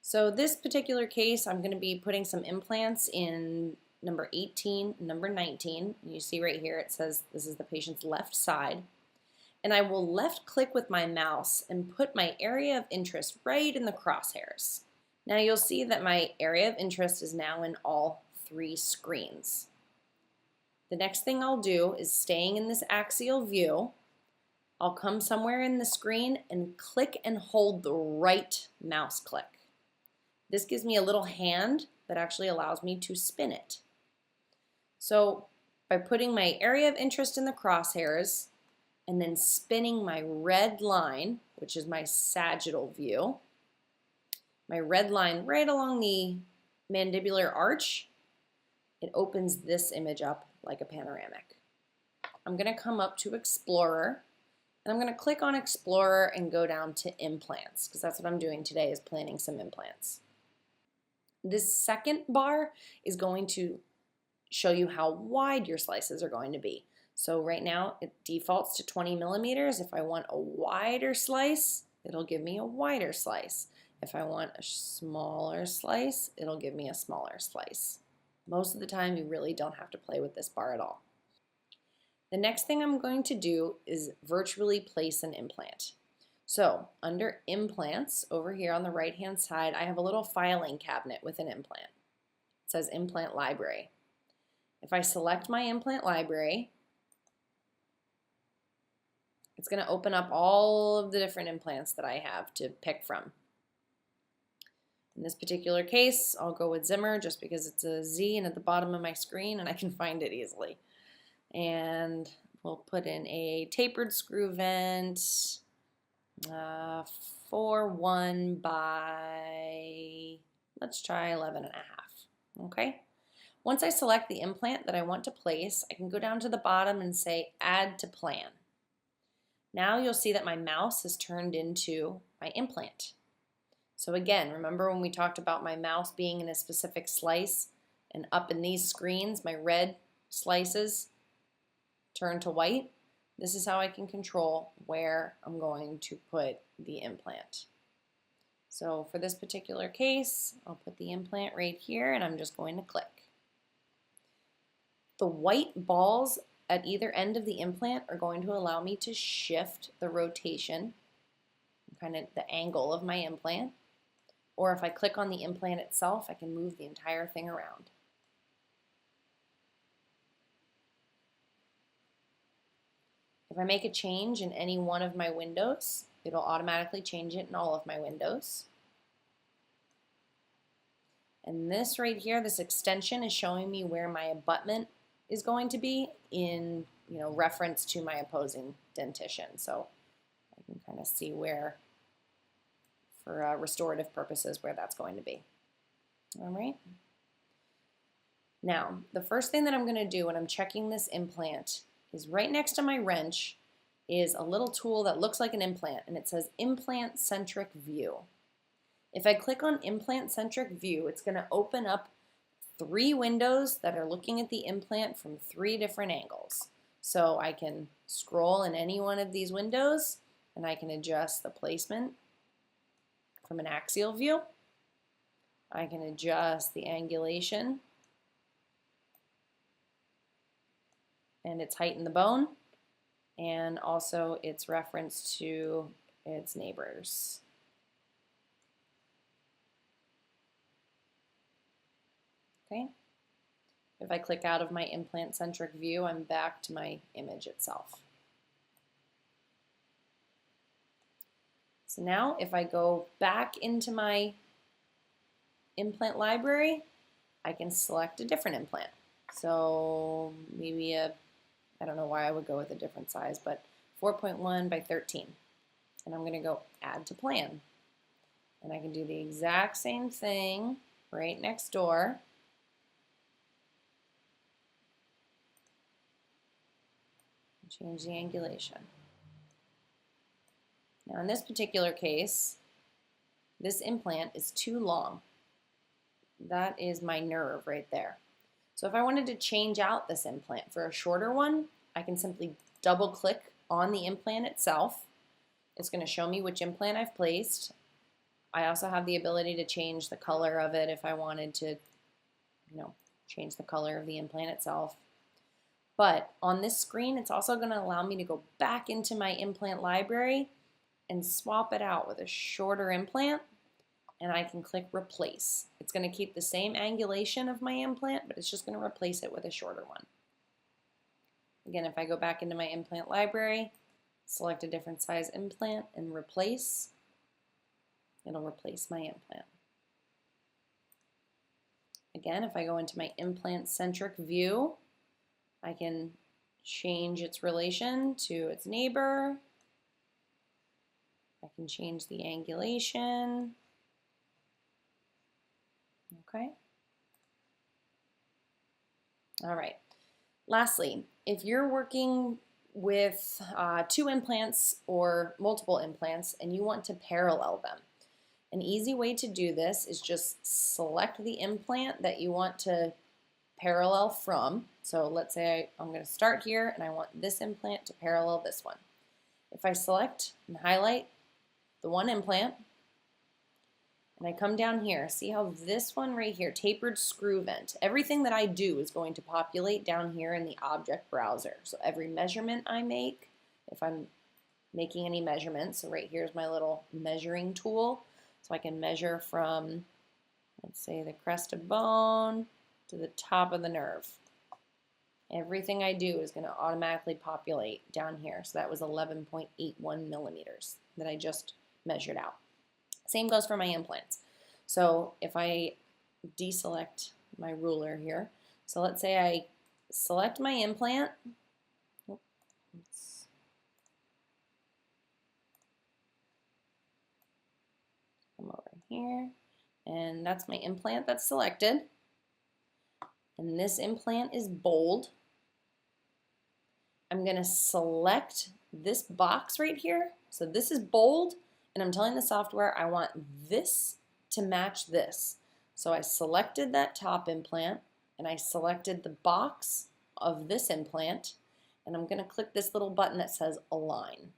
So this particular case, I'm going to be putting some implants in number 18, number 19. You see right here it says this is the patient's left side. And I will left click with my mouse and put my area of interest right in the crosshairs. Now you'll see that my area of interest is now in all three screens. The next thing I'll do is, staying in this axial view, I'll come somewhere in the screen and click and hold the right mouse click. This gives me a little hand that actually allows me to spin it. So by putting my area of interest in the crosshairs and then spinning my red line, which is my sagittal view, my red line right along the mandibular arch, it opens this image up like a panoramic. I'm going to come up to Explorer, and I'm going to click on Explorer and go down to Implants, because that's what I'm doing today, is planning some implants. This second bar is going to show you how wide your slices are going to be. So right now it defaults to 20 millimeters. If I want a wider slice, it'll give me a wider slice. If I want a smaller slice, it'll give me a smaller slice. Most of the time you really don't have to play with this bar at all. The next thing I'm going to do is virtually place an implant. So under Implants, over here on the right hand side, I have a little filing cabinet with an implant. It says Implant Library. If I select my implant library, it's going to open up all of the different implants that I have to pick from. In this particular case, I'll go with Zimmer just because it's a Z and at the bottom of my screen and I can find it easily. And we'll put in a tapered screw vent, 4-1 by, let's try 11.5. Okay. Once I select the implant that I want to place, I can go down to the bottom and say Add to Plan. Now you'll see that my mouse has turned into my implant. So again, remember when we talked about my mouse being in a specific slice, and up in these screens, my red slices turn to white? This is how I can control where I'm going to put the implant. So for this particular case, I'll put the implant right here and I'm just going to click. The white balls at either end of the implant are going to allow me to shift the rotation, kind of the angle of my implant. Or if I click on the implant itself, I can move the entire thing around. If I make a change in any one of my windows, it'll automatically change it in all of my windows. And this right here, this extension, is showing me where my abutment is going to be in, reference to my opposing dentition. So I can kind of see where, for restorative purposes, where that's going to be. All right. Now, the first thing that I'm going to do when I'm checking this implant is right next to my wrench is a little tool that looks like an implant, and it says Implant Centric View. If I click on Implant Centric View, it's going to open up 3 windows that are looking at the implant from 3 different angles. So I can scroll in any one of these windows and I can adjust the placement from an axial view. I can adjust the angulation and its height in the bone, and also its reference to its neighbors. Okay. If I click out of my implant-centric view, I'm back to my image itself. So now if I go back into my implant library, I can select a different implant. So maybe I don't know why I would go with a different size, but 4.1 by 13. And I'm going to go Add to Plan. And I can do the exact same thing right next door. Change the angulation. Now in this particular case, this implant is too long. That is my nerve right there. So if I wanted to change out this implant for a shorter one, I can simply double click on the implant itself. It's going to show me which implant I've placed. I also have the ability to change the color of it if I wanted to, change the color of the implant itself. But on this screen, it's also going to allow me to go back into my implant library and swap it out with a shorter implant, and I can click replace. It's going to keep the same angulation of my implant, but it's just going to replace it with a shorter one. Again, if I go back into my implant library, select a different size implant and replace, it'll replace my implant. Again, if I go into my implant-centric view, I can change its relation to its neighbor. I can change the angulation. Okay. All right. Lastly, if you're working with 2 implants or multiple implants and you want to parallel them, an easy way to do this is just select the implant that you want to parallel from. So let's say I'm going to start here and I want this implant to parallel this one. If I select and highlight the one implant and I come down here, see how this one right here, tapered screw vent, everything that I do is going to populate down here in the object browser. So every measurement I make, if I'm making any measurements, so right here's my little measuring tool, so I can measure from, let's say, the crest of bone to the top of the nerve. Everything I do is going to automatically populate down here. So that was 11.81 millimeters that I just measured out. Same goes for my implants. So if I deselect my ruler here, so let's say I select my implant. Oops. Come over here, and that's my implant that's selected. And this implant is bold. I'm going to select this box right here. So this is bold, and I'm telling the software I want this to match this. So I selected that top implant, and I selected the box of this implant, and I'm going to click this little button that says Align.